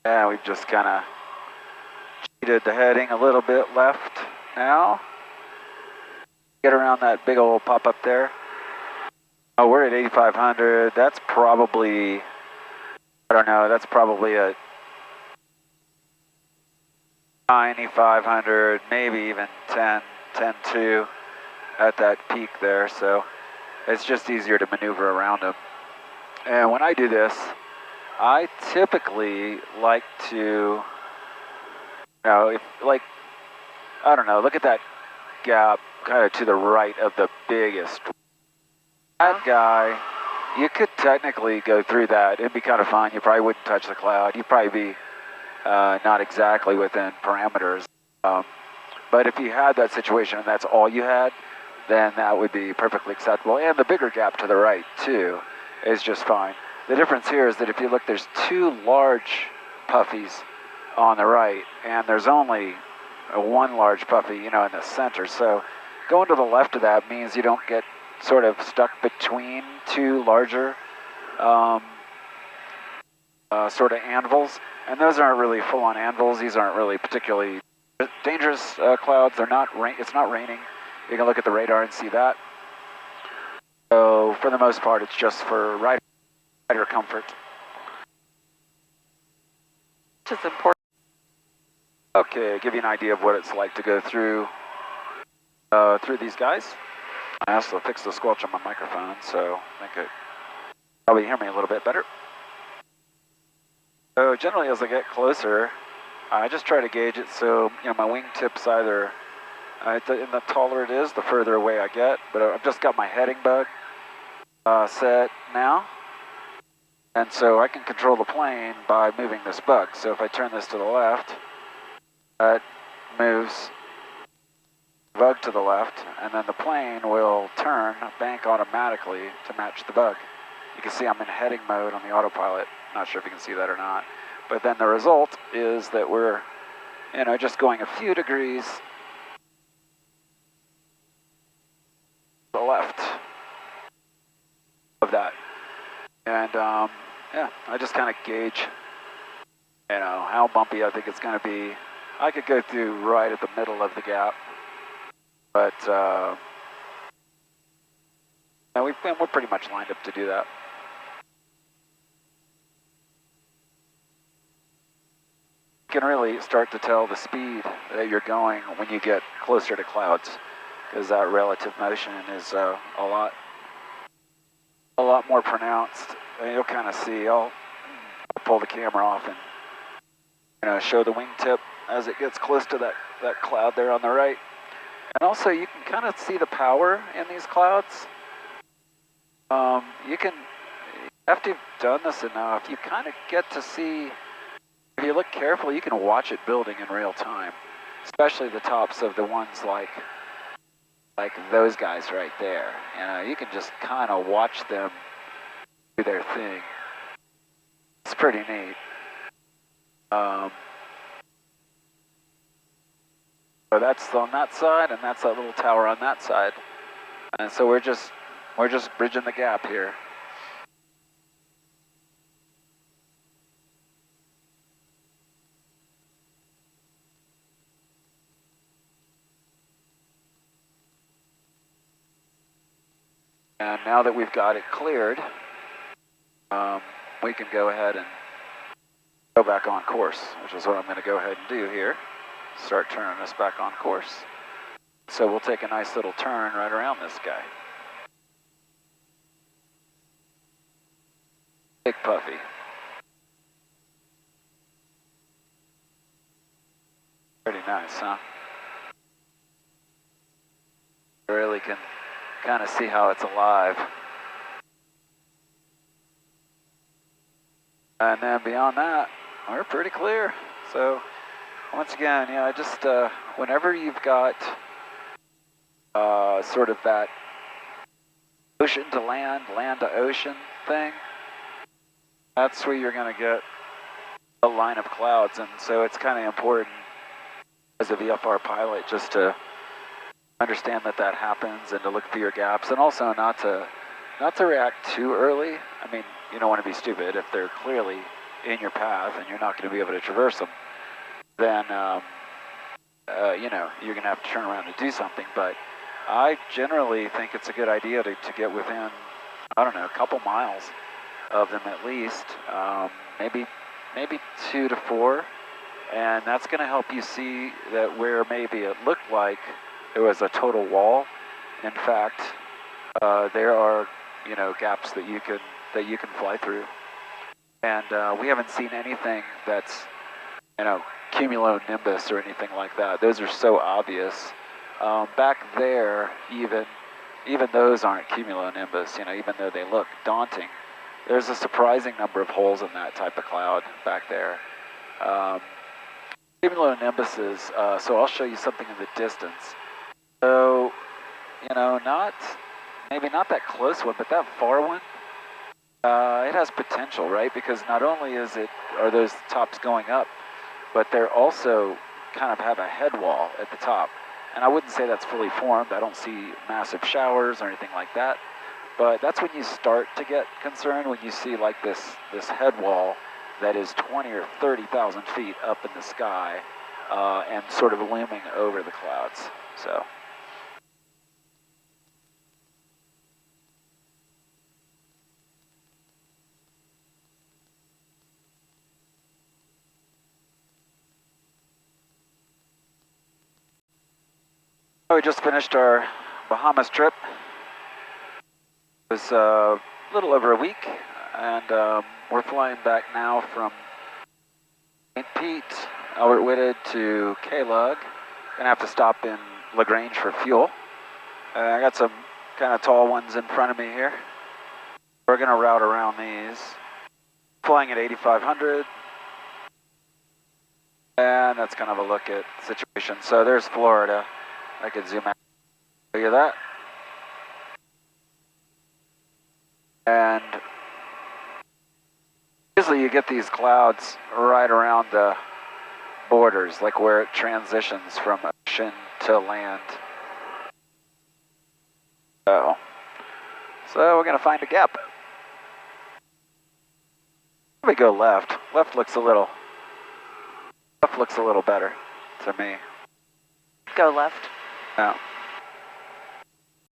Yeah, we've just kind of cheated the heading a little bit left now. Get around that big old pop up there. Oh, we're at 8,500. That's probably, I don't know, that's probably a 9,500, maybe even 10.2 at that peak there. So it's just easier to maneuver around them. And when I do this, I typically like to, if like, I don't know, look at that gap kind of to the right of the biggest. That guy, you could technically go through that. It'd be kind of fun. You probably wouldn't touch the cloud. You'd probably be not exactly within parameters. But if you had that situation and that's all you had, then that would be perfectly acceptable. And the bigger gap to the right, too, is just fine. The difference here is that if you look, there's two large puffies on the right, and there's only one large puffy, in the center. So going to the left of that means you don't get sort of stuck between two larger sort of anvils. And those aren't really full-on anvils. These aren't really particularly dangerous clouds. They're not it's not raining. You can look at the radar and see that. So for the most part, it's just for rider comfort. Which is important. Okay, give you an idea of what it's like to go through these guys. I also fixed the squelch on my microphone, so I think it probably hear me a little bit better. So generally, as I get closer, I just try to gauge it so my wingtips either, and the taller it is, the further away I get. But I've just got my heading bug set now, and so I can control the plane by moving this bug. So if I turn this to the left, that moves the bug to the left, and then the plane will turn, bank automatically to match the bug. You can see I'm in heading mode on the autopilot. Not sure if you can see that or not. But then the result is that we're, just going a few degrees to the left of that. And I just kind of gauge, how bumpy I think it's going to be. I could go through right at the middle of the gap, but we're pretty much lined up to do that. You can really start to tell the speed that you're going when you get closer to clouds, because that relative motion is a lot more pronounced. And you'll kind of see. I'll pull the camera off and show the wingtip as it gets close to that cloud there on the right. And also, you can kind of see the power in these clouds. After you've done this enough, you kind of get to see. If you look carefully, you can watch it building in real time, especially the tops of the ones like those guys right there. You can just kind of watch them do their thing. It's pretty neat. So that's on that side, and that's that little tower on that side. And so we're just bridging the gap here. And now that we've got it cleared, we can go ahead and go back on course, which is what I'm going to go ahead and do here. Start turning us back on course. So we'll take a nice little turn right around this guy. Big puffy. Pretty nice, huh? You really can kind of see how it's alive. And then beyond that, we're pretty clear. So once again, just whenever you've got sort of that ocean to land, land to ocean thing, that's where you're going to get a line of clouds. And so it's kind of important as a VFR pilot just to understand that happens and to look for your gaps, and also not to react too early. I mean, you don't want to be stupid if they're clearly in your path and you're not going to be able to traverse them, then you know, you're going to have to turn around and do something. But I generally think it's a good idea to get within, I don't know, a couple miles of them at least, maybe 2 to 4, and that's going to help you see that where maybe it looked like there was a total wall, in fact, there are, you know, gaps that you can fly through. And we haven't seen anything that's, you know, cumulonimbus or anything like that. Those are so obvious. Back there, even those aren't cumulonimbus, you know, even though they look daunting. There's a surprising number of holes in that type of cloud back there. Cumulonimbuses, so I'll show you something in the distance. So, you know, maybe not that close one, but that far one, it has potential, right? Because not only are those tops going up, but they're also kind of have a head wall at the top. And I wouldn't say that's fully formed. I don't see massive showers or anything like that. But that's when you start to get concerned, when you see like this head wall that is 20 or 30,000 feet up in the sky and sort of looming over the clouds. So. We just finished our Bahamas trip. It was a little over a week, and we're flying back now from St. Pete, Albert Whitted to K-Lug. Gonna have to stop in LaGrange for fuel. I got some kind of tall ones in front of me here. We're gonna route around these. Flying at 8,500. And that's kind of a look at the situation. So there's Florida. I could zoom out, show you that. And usually you get these clouds right around the borders, like where it transitions from ocean to land. So we're gonna find a gap. We go left. Left looks a little better to me. Go left. Yeah.